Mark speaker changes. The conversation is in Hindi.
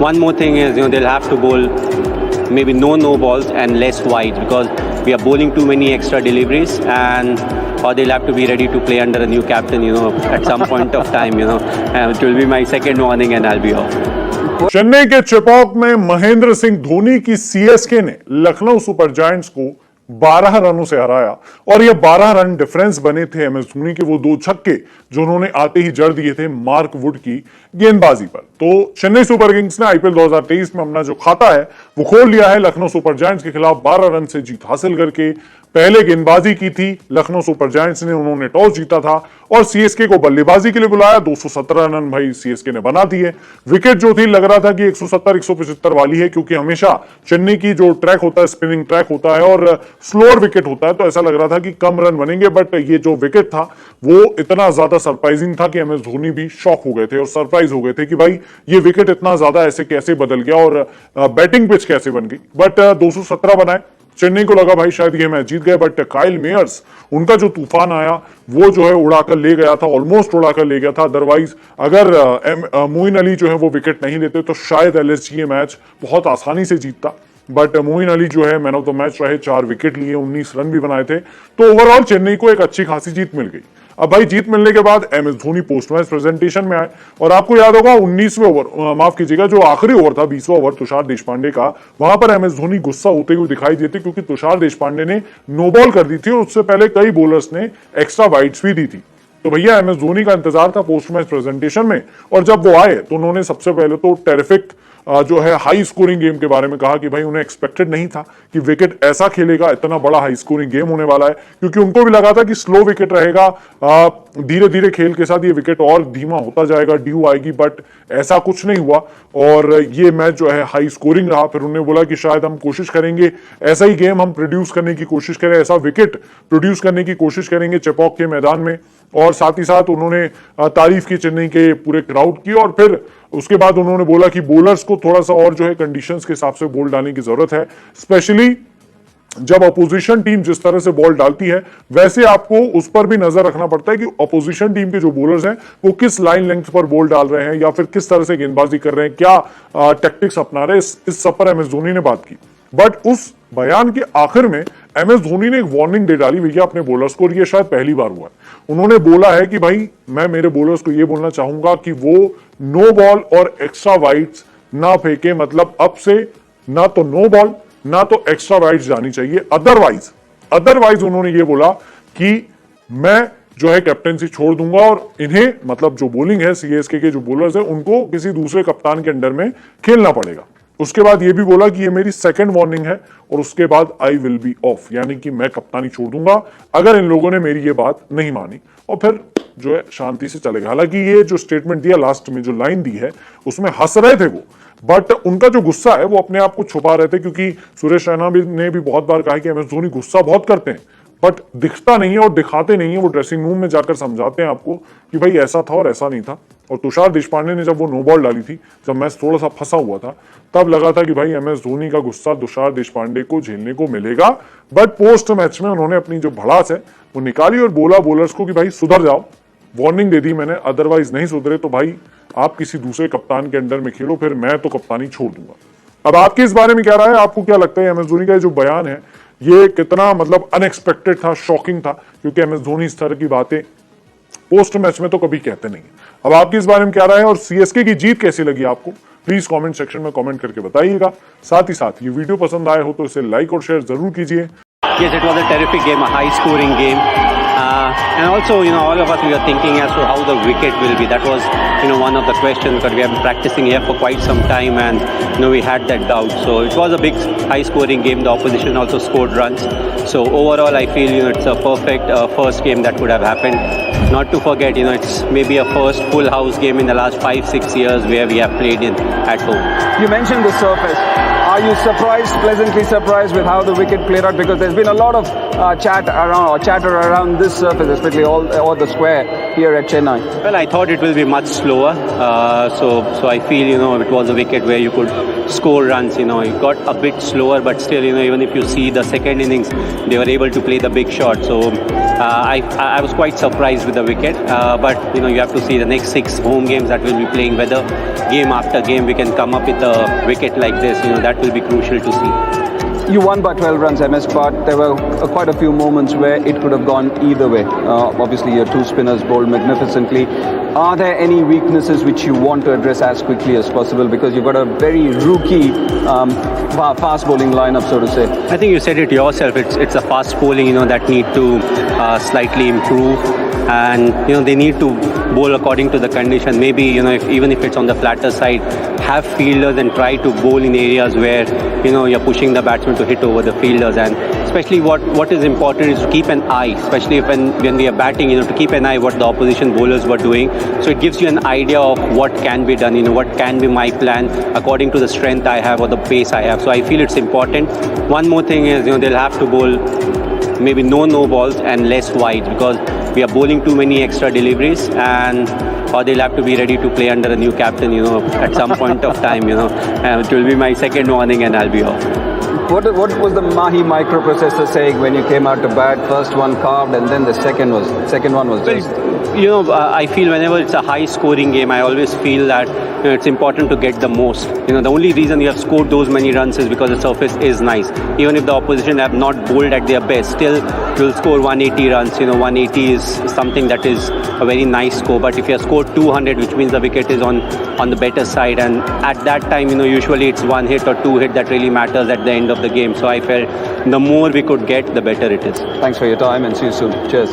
Speaker 1: one more thing is, they'll have to bowl maybe no balls and less wides, because we are bowling too many extra deliveries, and or they'll have to be ready to play under a new captain, at some point of time, and it will be my second warning and I'll be off.
Speaker 2: Chennai के चेपॉक में महेंद्र सिंह धोनी की सीएसके ने लखनऊ सुपर जायंट्स को 12 रनों से हराया, और ये 12 रन डिफरेंस बने थे एमएस धोनी के वो 2 छक्के जो उन्होंने आते ही जड़ दिए थे मार्क वुड की गेंदबाजी पर। तो चेन्नई सुपर किंग्स ने आईपीएल 2023 में अपना जो खाता है वो खोल लिया है। लखनऊ सुपर जायंट्स के खिलाफ 12 रन से जीत हासिल करके पहले गेंदबाजी की थी लखनऊ सुपर जायंट्स ने, उन्होंने टॉस जीता था और सीएसके को बल्लेबाजी के लिए बुलाया। 217 रन भाई सीएसके ने बना दिए। विकेट जो थी लग रहा था कि 170-175 वाली है, क्योंकि हमेशा चेन्नई की जो ट्रैक होता है स्पिनिंग ट्रैक होता है और स्लोअर विकेट होता है, तो ऐसा लग रहा था कि कम रन बनेंगे। बट ये जो विकेट था वो इतना ज्यादा सरप्राइजिंग था कि एमएस धोनी भी शॉक हो गए थे और सरप्राइज हो गए थे कि भाई ये विकेट इतना ज्यादा ऐसे कैसे बदल गया और बैटिंग पिच कैसे बन गई। बट 217 बनाए। चेन्नई को लगा भाई शायद ये मैच जीत गए, बट काइल मेयर्स उनका जो तूफान आया वो जो है उड़ाकर ले गया था, ऑलमोस्ट उड़ाकर ले गया था। अदरवाइज अगर मोइन अली जो है वो विकेट नहीं लेते तो शायद एलएसजी ये मैच बहुत आसानी से जीतता। बट मोइन अली जो है मैन ऑफ द मैच रहे, 4 विकेट लिए, 19 रन भी बनाए थे। तो ओवरऑल चेन्नई को एक अच्छी खासी जीत मिल गई। अब भाई जीत मिलने के बाद MS Dhoni post match presentation में आए, और आपको याद होगा 19वें ओवर, माफ कीजिएगा, जो आखिरी ओवर था 20वां ओवर तुषार देशपांडे का, वहां पर एमएस धोनी गुस्सा होते हुए दिखाई देते, क्योंकि तुषार देशपांडे ने नो बॉल कर दी थी और उससे पहले कई बॉलर्स ने एक्स्ट्रा वाइड्स भी दी थी। तो भैया एमएस धोनी का इंतजार था पोस्ट मैच प्रेजेंटेशन में, और जब वो आए तो उन्होंने सबसे पहले तो टेरिफिक जो है हाई स्कोरिंग गेम के बारे में कहा कि भाई उन्हें एक्सपेक्टेड नहीं था कि विकेट ऐसा खेलेगा, इतना बड़ा हाई स्कोरिंग गेम होने वाला है, क्योंकि उनको भी लगा था कि स्लो विकेट रहेगा, धीरे धीरे खेल के साथ ये विकेट और धीमा होता जाएगा, ड्यू आएगी। बट ऐसा कुछ नहीं हुआ और ये मैच जो है हाई स्कोरिंग रहा। फिर उन्होंने बोला कि शायद हम कोशिश करेंगे ऐसा ही गेम हम प्रोड्यूस करने की कोशिश करें, ऐसा विकेट प्रोड्यूस करने की कोशिश करेंगे चेपॉक के मैदान में। और साथ ही साथ उन्होंने तारीफ की चेन्नई के पूरे क्राउड की, और फिर उसके बाद उन्होंने बोला कि बॉलर्स को थोड़ा सा और जो है कंडीशंस के हिसाब से बॉल डालने की जरूरत है, स्पेशली जब अपोजिशन टीम जिस तरह से बॉल डालती है वैसे आपको उस पर भी नजर रखना पड़ता है कि अपोजिशन टीम के जो बॉलर्स हैं वो किस लाइन लेंथ पर बॉल डाल रहे हैं या फिर किस तरह से गेंदबाजी कर रहे हैं, क्या टैक्टिक्स अपना रहे हैं। इस सब पर एमएस धोनी ने बात की। बट उस बयान के आखिर में एमएस धोनी ने एक वार्निंग दे डाली भैया अपने बॉलर्स को, और ये शायद पहली बार हुआ है। उन्होंने बोला है कि भाई मैं मेरे बॉलर्स को ये बोलना चाहूंगा कि वो नो बॉल और एक्स्ट्रा वाइड्स ना फेंके, मतलब अब से ना तो नो बॉल ना तो एक्स्ट्रा वाइड्स जानी चाहिए। अदरवाइज उन्होंने ये बोला कि मैं जो है कैप्टेंसी छोड़ दूंगा और इन्हें, मतलब जो बॉलिंग है सीएसके के जो बॉलर्स हैं उनको किसी दूसरे कप्तान के अंडर में खेलना पड़ेगा। उसके बाद ये भी बोला कि ये मेरी सेकंड वार्निंग है और उसके बाद आई विल बी ऑफ, यानी कि मैं कप्तानी छोड़ दूंगा अगर इन लोगों ने मेरी ये बात नहीं मानी, और फिर जो है शांति से चलेगा। हालांकि ये जो स्टेटमेंट दिया लास्ट में, जो लाइन दी है उसमें हंस रहे थे वो, बट उनका जो गुस्सा है वो अपने आप को छुपा रहे थे, क्योंकि सुरेश रैना ने भी बहुत बार कहा कि एमएस धोनी गुस्सा बहुत करते हैं बट दिखता नहीं है और दिखाते नहीं है। वो ड्रेसिंग रूम में जाकर समझाते हैं आपको कि भाई ऐसा था और ऐसा नहीं था। और तुषार देशपांडे ने जब वो नो बॉल डाली थी, जब मैच थोड़ा सा फंसा हुआ था, तब लगा था कि भाई एमएस धोनी का गुस्सा तुषार देशपांडे को झेलने को मिलेगा। बट पोस्ट मैच में उन्होंने अपनी जो भड़ास है वो निकाली और बोला बॉलर्स को कि भाई सुधर जाओ, वार्निंग दे दी मैंने, अदरवाइज नहीं सुधरे तो भाई आप किसी दूसरे कप्तान के अंडर में खेलो, फिर मैं तो कप्तानी छोड़ दूंगा। अब आपके इस बारे में क्या राय है? आपको क्या लगता है एमएस धोनी का जो बयान है ये कितना मतलब अनएक्सपेक्टेड था, शॉकिंग था? क्योंकि एमएस धोनी इस तरह की बातें पोस्ट मैच में तो कभी कहते नहीं। अब आपकी इस बारे में क्या राय है और सीएसके की जीत कैसी लगी आपको? प्लीज कमेंट सेक्शन में कमेंट करके बताइएगा। साथ ही साथ ये वीडियो पसंद आए हो तो इसे लाइक और शेयर जरूर कीजिए।
Speaker 1: Yes, it was a terrific game, a high-scoring game, and also, all of us we were thinking as to how the wicket will be. That was, one of the questions because we have been practicing here for quite some time, and we had that doubt. So it was a big, high-scoring game. The opposition also scored runs. So overall, I feel it's a perfect first game that could have happened. Not to forget, it's maybe a first full house game in the last 5-6 years where we have played in at home.
Speaker 3: You mentioned the surface. Are you surprised, pleasantly surprised with how the wicket played out? Because there's been a lot of chatter around this surface, especially all the square. here at Chennai?
Speaker 1: Well, I thought it will be much slower. So I feel, it was a wicket where you could score runs. It got a bit slower, but still, even if you see the second innings, they were able to play the big shot. So I was quite surprised with the wicket. But, you have to see the next 6 home games that we'll be playing, whether game after game we can come up with a wicket like this. That will be crucial to see.
Speaker 3: You won by 12 runs, MS, but there were quite a few moments where it could have gone either way. Obviously, your 2 spinners bowled magnificently. Are there any weaknesses which you want to address as quickly as possible? Because you've got a very rookie fast bowling lineup, so to say.
Speaker 1: I think you said it yourself. It's a fast bowling, that need to slightly improve. And they need to bowl according to the condition. Maybe even if it's on the flatter side, have fielders and try to bowl in areas where you're pushing the batsman to hit over the fielders. And especially what is important is to keep an eye, especially when we are batting, to keep an eye what the opposition bowlers were doing. So it gives you an idea of what can be done, what can be my plan according to the strength I have or the pace I have. So I feel it's important. One more thing is they'll have to bowl maybe no balls and less wides, because we are bowling too many extra deliveries, or they'll have to be ready to play under a new captain, at some point of time, it will be my second warning and I'll be off.
Speaker 3: What was the Mahi microprocessor saying when you came out to bat? First one carved and then the second one was just...
Speaker 1: I feel whenever it's a high scoring game, I always feel that it's important to get the most. The only reason you have scored those many runs is because the surface is nice. Even if the opposition have not bowled at their best, still you'll score 180 runs. 180 is something that is a very nice score. But if you have scored 200, which means the wicket is on the better side, and at that time, usually it's 1 hit or 2 hit that really matters at the end of the game. So I felt the more we could get, the better it is.
Speaker 3: Thanks for your time and see you soon. Cheers.